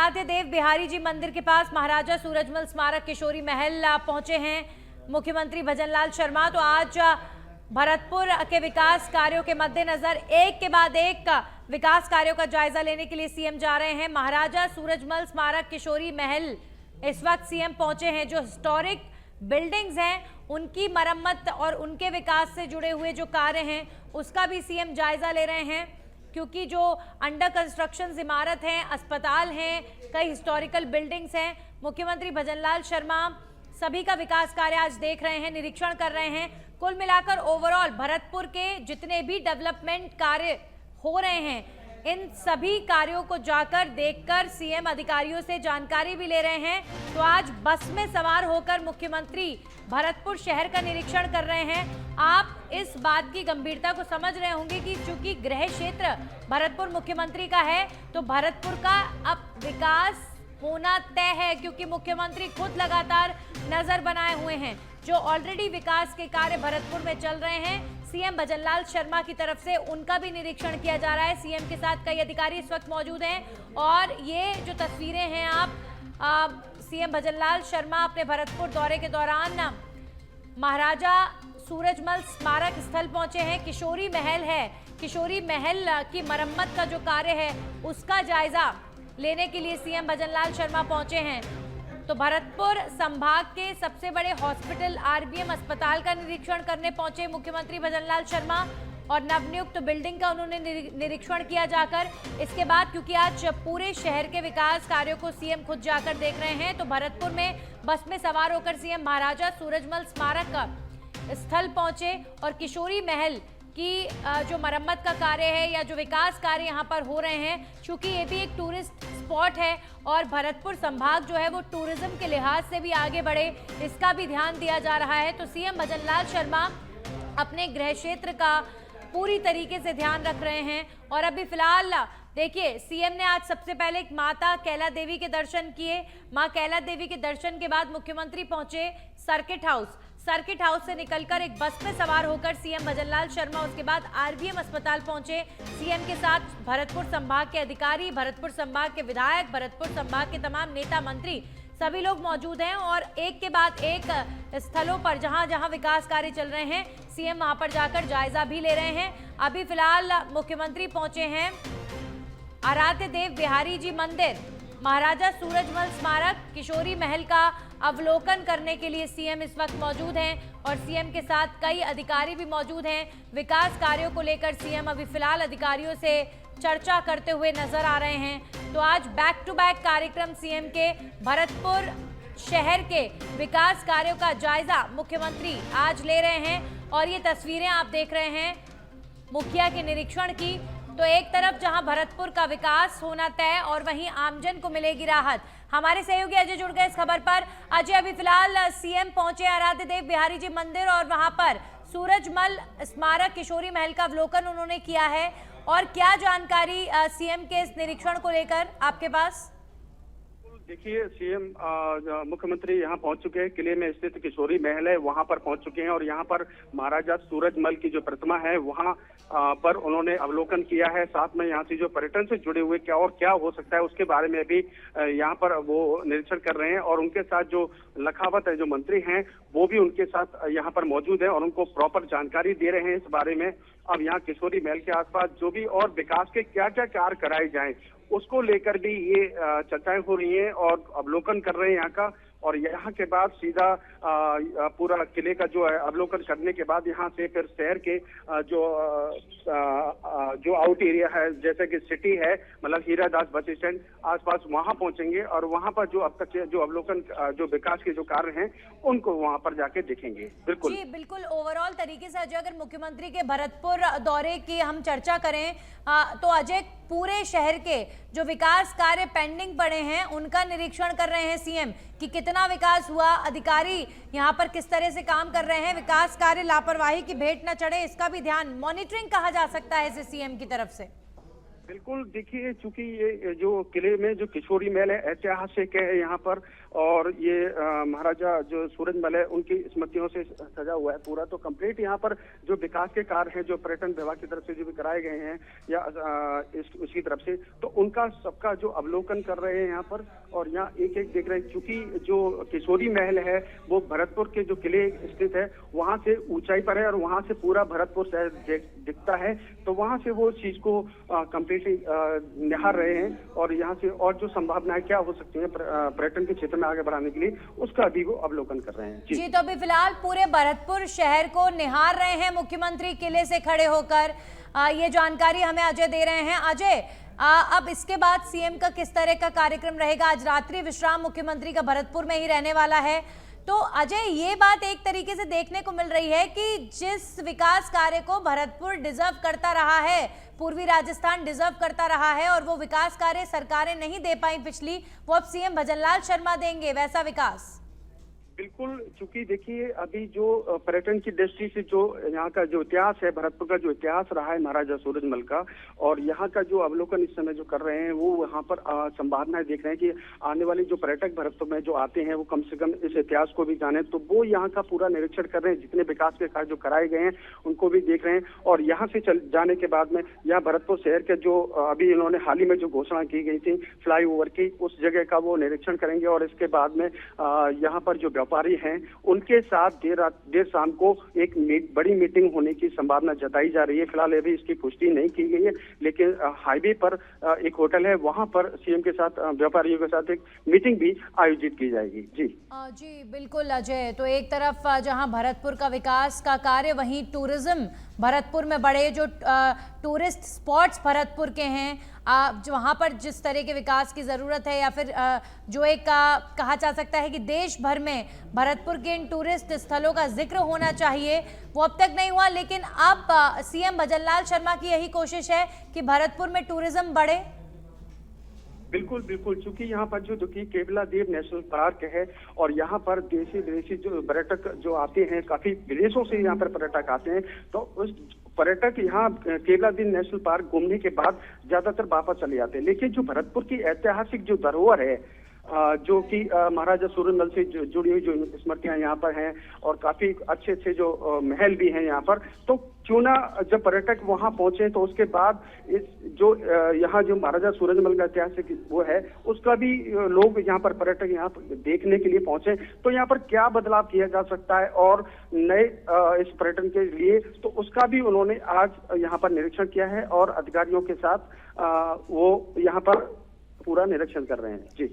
आराध्य देव बिहारी जी मंदिर के पास महाराजा सूरजमल स्मारक किशोरी महल पहुंचे हैं मुख्यमंत्री भजनलाल शर्मा। तो आज भरतपुर के विकास कार्यों के मद्देनजर एक के बाद एक विकास कार्यों का जायजा लेने के लिए सीएम जा रहे हैं। महाराजा सूरजमल स्मारक किशोरी महल इस वक्त सीएम पहुंचे हैं। जो हिस्टोरिक बिल्डिंग्स हैं उनकी मरम्मत और उनके विकास से जुड़े हुए जो कार्य हैं उसका भी सीएम जायजा ले रहे हैं, क्योंकि जो अंडर कंस्ट्रक्शन इमारत हैं, अस्पताल हैं, कई हिस्टोरिकल बिल्डिंग्स हैं। मुख्यमंत्री भजनलाल शर्मा सभी का विकास कार्य आज देख रहे हैं, निरीक्षण कर रहे हैं। कुल मिलाकर ओवरऑल भरतपुर के जितने भी डेवलपमेंट कार्य हो रहे हैं इन सभी कार्यों को जाकर देखकर सीएम अधिकारियों से जानकारी भी ले रहे हैं। तो आज बस में सवार होकर मुख्यमंत्री भरतपुर शहर का निरीक्षण कर रहे हैं। आप इस बात की गंभीरता को समझ रहे होंगे कि चूंकि गृह क्षेत्र भरतपुर मुख्यमंत्री का है तो भरतपुर का अब विकास होना तय है, क्योंकि मुख्यमंत्री खुद लगातार नजर बनाए हुए हैं। जो ऑलरेडी विकास के कार्य भरतपुर में चल रहे हैं, सीएम भजनलाल शर्मा की तरफ से उनका भी निरीक्षण किया जा रहा है। सीएम के साथ कई अधिकारी इस वक्त मौजूद हैं और ये जो तस्वीरें हैं आप सीएम भजनलाल शर्मा अपने भरतपुर दौरे के दौरान महाराजा सूरजमल स्मारक स्थल पहुंचे हैं। किशोरी महल है, किशोरी महल की मरम्मत का जो कार्य है उसका जायजा लेने के लिए सीएम भजनलाल शर्मा पहुंचे हैं। तो भरतपुर संभाग के सबसे बड़े हॉस्पिटल आरबीएम अस्पताल का निरीक्षण करने पहुंचे मुख्यमंत्री भजनलाल शर्मा और नवनियुक्त बिल्डिंग का उन्होंने निरीक्षण किया जाकर। इसके बाद क्योंकि आज पूरे शहर के विकास कार्यों को सीएम खुद जाकर देख रहे हैं, तो भरतपुर में बस में सवार होकर सीएम महाराजा सूरजमल स्मारक स्थल पहुंचे और किशोरी महल की जो मरम्मत का कार्य है या जो विकास कार्य यहाँ पर हो रहे हैं, चूंकि ये भी एक टूरिस्ट स्पॉट है और भरतपुर संभाग जो है वो टूरिज्म के लिहाज से भी आगे बढ़े, इसका भी ध्यान दिया जा रहा है। तो सीएम भजनलाल शर्मा अपने गृह क्षेत्र का पूरी तरीके से ध्यान रख रहे हैं। और अभी फिलहाल देखिए, सीएम ने आज सबसे पहले एक माता कैला देवी के दर्शन किए। मां कैला देवी के दर्शन के बाद मुख्यमंत्री पहुंचे सर्किट हाउस। सर्किट हाउस से निकलकर एक बस में सवार होकर सीएम भजनलाल शर्मा उसके बाद आरबीएम अस्पताल पहुंचे। सीएम के साथ भरतपुर संभाग के अधिकारी, भरतपुर संभाग के विधायक, भरतपुर संभाग के तमाम नेता मंत्री सभी लोग मौजूद हैं और एक के बाद एक स्थलों पर जहां जहां विकास कार्य चल रहे हैं सीएम वहां पर जाकर जायजा भी ले रहे हैं। अभी फिलहाल मुख्यमंत्री पहुंचे हैं आराध्य देव बिहारी जी मंदिर, महाराजा सूरजमल स्मारक किशोरी महल का अवलोकन करने के लिए सीएम इस वक्त मौजूद हैं और सीएम के साथ कई अधिकारी भी मौजूद हैं। विकास कार्यों को लेकर सीएम अभी फिलहाल अधिकारियों से चर्चा करते हुए नजर आ रहे हैं। तो आज बैक टू बैक कार्यक्रम सीएम के भरतपुर शहर के विकास कार्यों का जायजा मुख्यमंत्री आज ले रहे हैं और ये तस्वीरें आप देख रहे हैं मुखिया के निरीक्षण की। तो एक तरफ जहां भरतपुर का विकास होना तय और वहीं आमजन को मिलेगी राहत। हमारे सहयोगी अजय जुड़ गए इस खबर पर। अजय, अभी फिलहाल सीएम पहुंचे आराध्य देव बिहारी जी मंदिर और वहां पर सूरजमल स्मारक किशोरी महल का अवलोकन उन्होंने किया है, और क्या जानकारी सीएम के इस निरीक्षण को लेकर आपके पास? देखिए, सीएम मुख्यमंत्री यहाँ पहुंच चुके हैं। किले में स्थित किशोरी महल है वहां पर पहुंच चुके हैं और यहाँ पर महाराजा सूरजमल की जो प्रतिमा है वहां पर उन्होंने अवलोकन किया है। साथ में यहाँ से जो पर्यटन से जुड़े हुए क्या हो सकता है उसके बारे में भी यहाँ पर वो निरीक्षण कर रहे हैं और उनके साथ जो लखावत है, जो मंत्री हैं, वो भी उनके साथ यहाँ पर मौजूद है और उनको प्रॉपर जानकारी दे रहे हैं इस बारे में। अब यहाँ किशोरी महल के आसपास जो भी और विकास के क्या क्या कार्य कराए जाएं उसको लेकर भी ये चर्चाएं हो रही हैं और अवलोकन कर रहे हैं यहाँ का। और यहाँ के बाद सीधा पूरा किले का जो है अवलोकन करने के बाद यहाँ से फिर शहर के जो आउट एरिया है, जैसे कि सिटी है, मतलब हीरादास बस स्टैंड आसपास, वहां पहुंचेंगे और वहां पर जो अब तक जो अवलोकन जो विकास के जो कार्य हैं उनको वहां पर जाके देखेंगे। बिल्कुल जी बिल्कुल। ओवरऑल तरीके से अजय, अगर मुख्यमंत्री के भरतपुर दौरे की हम चर्चा करें तो अजय, पूरे शहर के जो विकास कार्य पेंडिंग पड़े हैं उनका निरीक्षण कर रहे हैं सीएम कि कितना विकास हुआ, अधिकारी यहाँ पर किस तरह से काम कर रहे हैं, विकास कार्य लापरवाही की भेंट न चढ़े, इसका भी ध्यान, मॉनिटरिंग कहा जा सकता है इसे सीएम की तरफ से। बिल्कुल, देखिए चूंकि ये जो किले में जो किशोरी महल है ऐतिहासिक है यहाँ पर, और ये महाराजा जो सूरजमल है उनकी स्मृतियों से सजा हुआ है पूरा। तो कंप्लीट यहाँ पर जो विकास के कार्य हैं जो पर्यटन विभाग की तरफ से जो भी कराए गए हैं या उसकी तरफ से, तो उनका सबका जो अवलोकन कर रहे हैं यहाँ पर, और यहाँ एक एक देख रहे हैं। चूंकि जो किशोरी महल है वो भरतपुर के जो किले स्थित है वहां से ऊंचाई पर है और वहां से पूरा भरतपुर शहर दिखता है, तो वहां से वो चीज को कंप्लीटली निहार रहे हैं। और यहाँ से और जो संभावनाएं क्या हो सकती हैं पर्यटन के क्षेत्र में आगे बढ़ाने के लिए, उसका भी वो अवलोकन कर रहे हैं। जी, तो अभी फिलहाल पूरे भरतपुर शहर को निहार रहे हैं मुख्यमंत्री किले से खड़े होकर। ये जानकारी हमें अजय दे रहे हैं। अजय, अब इसके बाद सीएम का किस तरह का कार्यक्रम रहेगा? आज रात्रि विश्राम मुख्यमंत्री का भरतपुर में ही रहने वाला है। तो अजय, ये बात एक तरीके से देखने को मिल रही है कि जिस विकास कार्य को भरतपुर डिजर्व करता रहा है, पूर्वी राजस्थान डिजर्व करता रहा है, और वो विकास कार्य सरकारें नहीं दे पाई पिछली, वो अब सीएम भजनलाल शर्मा देंगे वैसा विकास। बिल्कुल, चूंकि देखिए अभी जो पर्यटन की दृष्टि से जो यहाँ का जो इतिहास है, भरतपुर का जो इतिहास रहा है महाराजा सूरजमल का, और यहाँ का जो अवलोकन इस समय जो कर रहे हैं वो यहाँ पर संभावनाएं देख रहे हैं कि आने वाले जो पर्यटक भरतपुर में जो आते हैं वो कम से कम इस इतिहास को भी जाने, तो वो यहाँ का पूरा निरीक्षण कर रहे हैं। जितने विकास के कार्य जो कराए गए हैं उनको भी देख रहे हैं, और यहाँ से चल जाने के बाद में यहाँ भरतपुर शहर के जो अभी इन्होंने हाल ही में जो घोषणा की गई थी फ्लाईओवर की, उस जगह का वो निरीक्षण करेंगे। और इसके बाद में यहाँ पर जो व्यापारी हैं उनके साथ देर शाम को एक बड़ी मीटिंग होने की संभावना जताई जा रही है। फिलहाल अभी इसकी पुष्टि नहीं की गई है, लेकिन हाईवे पर एक होटल है, वहां पर सीएम के साथ व्यापारियों के साथ एक मीटिंग भी आयोजित की जाएगी। जी जी बिल्कुल अजय, तो एक तरफ जहां भरतपुर का विकास का कार्य, वहीं टूरिज्म भरतपुर में बड़े जो टूरिस्ट स्पॉट्स भरतपुर के हैं, जो वहाँ पर जिस तरह के विकास की ज़रूरत है, या फिर जो एक कहा जा सकता है कि देश भर में भरतपुर के इन टूरिस्ट स्थलों का जिक्र होना चाहिए, वो अब तक नहीं हुआ। लेकिन अब सीएम भजनलाल शर्मा की यही कोशिश है कि भरतपुर में टूरिज्म बढ़े। बिल्कुल बिल्कुल, चूंकि यहाँ पर जो कि केवला देव नेशनल पार्क है, और यहाँ पर देशी विदेशी जो पर्यटक जो आते हैं, काफी विदेशों से यहाँ पर पर्यटक आते हैं, तो उस पर्यटक यहाँ केवला देव नेशनल पार्क घूमने के बाद ज्यादातर वापस चले जाते हैं। लेकिन जो भरतपुर की ऐतिहासिक जो धरोहर है, जो कि महाराजा सूरजमल से जुड़ी हुई जो स्मृतियां यहाँ पर हैं, और काफी अच्छे अच्छे जो महल भी हैं यहाँ पर, तो क्यों ना जब पर्यटक वहां पहुंचे तो उसके बाद इस जो यहाँ जो महाराजा सूरजमल का ऐतिहासिक वो है उसका भी लोग यहाँ पर पर्यटक यहाँ पर देखने के लिए पहुंचे, तो यहाँ पर क्या बदलाव किया जा सकता है और नए इस पर्यटन के लिए, तो उसका भी उन्होंने आज यहाँ पर निरीक्षण किया है, और अधिकारियों के साथ वो यहाँ पर पूरा निरीक्षण कर रहे हैं। जी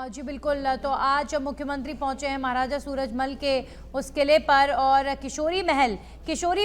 जी बिल्कुल, तो आज मुख्यमंत्री पहुंचे हैं महाराजा सूरजमल के उस किले पर, और किशोरी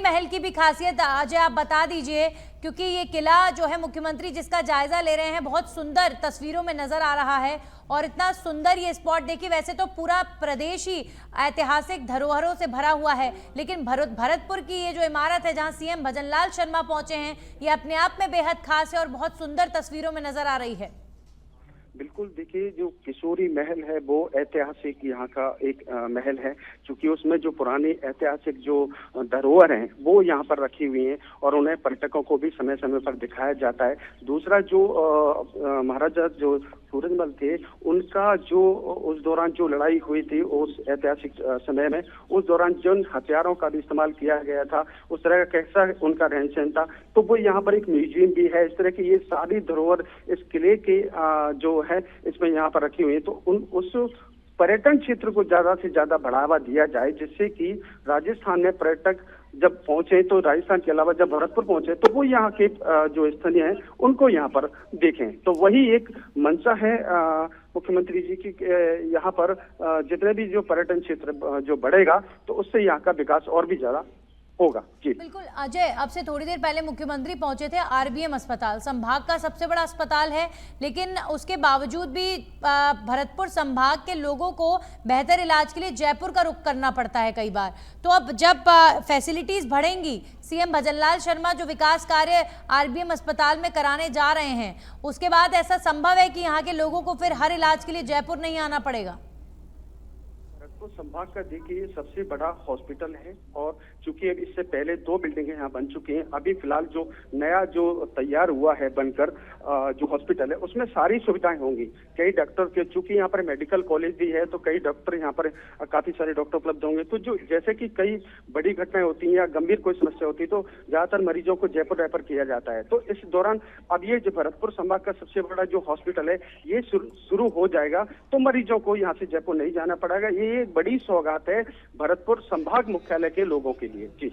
महल की भी खासियत आज आप बता दीजिए, क्योंकि ये किला जो है मुख्यमंत्री जिसका जायजा ले रहे हैं, बहुत सुंदर तस्वीरों में नजर आ रहा है, और इतना सुंदर ये स्पॉट देखिए। वैसे तो पूरा प्रदेश ही ऐतिहासिक धरोहरों से भरा हुआ है, लेकिन भरतपुर की ये जो इमारत है जहां सीएम भजनलाल शर्मा पहुंचे हैं, ये अपने आप में बेहद खास है और बहुत सुंदर तस्वीरों में नजर आ रही है। बिल्कुल, देखिए जो किशोरी महल है वो ऐतिहासिक यहाँ का एक महल है, क्योंकि उसमें जो पुरानी ऐतिहासिक जो धरोहर हैं वो यहाँ पर रखी हुई हैं, और उन्हें पर्यटकों को भी समय समय पर दिखाया जाता है। दूसरा जो महाराजा जो सूरजमल थे, उनका जो उस दौरान जो लड़ाई हुई थी उस ऐतिहासिक समय में, उस दौरान जिन हथियारों का भी इस्तेमाल किया गया था, उस तरह का कैसा उनका रहन सहन था, तो वो यहाँ पर एक म्यूजियम भी है। इस तरह की ये सारी धरोहर इस किले के जो है इसमें यहाँ पर रखी हुई है, तो उस पर्यटन क्षेत्र को ज्यादा से ज्यादा बढ़ावा दिया जाए, जिससे कि राजस्थान में पर्यटक जब पहुंचे तो राजस्थान के अलावा जब भरतपुर पहुंचे तो वो यहाँ के जो स्थलीय हैं उनको यहाँ पर देखें। तो वही एक मंशा है मुख्यमंत्री जी की, यहाँ पर जितने भी जो पर्यटन क्षेत्र जो बढ़ेगा तो उससे यहाँ का विकास और भी ज्यादा होगा। जी बिल्कुल अजय, अब से थोड़ी देर पहले मुख्यमंत्री पहुंचे थे आरबीएम अस्पताल, संभाग का सबसे बड़ा अस्पताल है, लेकिन उसके बावजूद भी भरतपुर संभाग के लोगों को बेहतर इलाज के लिए जयपुर का रुख करना पड़ता है कई बार। तो अब जब फैसिलिटीज बढ़ेंगी, सीएम भजनलाल शर्मा जो विकास कार्य आरबीएम अस्पताल में कराने जा रहे हैं, उसके बाद ऐसा संभव है कि यहाँ के लोगों को फिर हर इलाज के लिए जयपुर नहीं आना पड़ेगा? भरतपुर संभाग का देखिए सबसे बड़ा हॉस्पिटल है और चूंकि अब इससे पहले 2 बिल्डिंगें यहाँ बन चुकी हैं, अभी फिलहाल जो नया जो तैयार हुआ है बनकर जो हॉस्पिटल है उसमें सारी सुविधाएं होंगी। कई डॉक्टर के चूंकि यहाँ पर मेडिकल कॉलेज भी है तो कई डॉक्टर यहाँ पर काफी सारे डॉक्टर उपलब्ध होंगे। तो जो जैसे कि कई बड़ी घटनाएं होती हैं या गंभीर कोई समस्या होती है तो ज्यादातर मरीजों को जयपुर रेफर किया जाता है। तो इस दौरान अब ये जो भरतपुर संभाग का सबसे बड़ा जो हॉस्पिटल है ये शुरू हो जाएगा तो मरीजों को यहाँ से जयपुर नहीं जाना पड़ेगा। ये एक बड़ी सौगात है भरतपुर संभाग मुख्यालय के लोगों के लिए। जी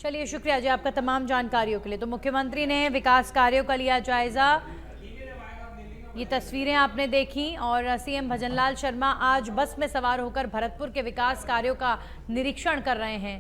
चलिए, शुक्रिया जी आपका तमाम जानकारियों के लिए। तो मुख्यमंत्री ने विकास कार्यों का लिया जायजा। ये तस्वीरें आपने देखी और सीएम भजनलाल शर्मा आज बस में सवार होकर भरतपुर के विकास कार्यों का निरीक्षण कर रहे हैं।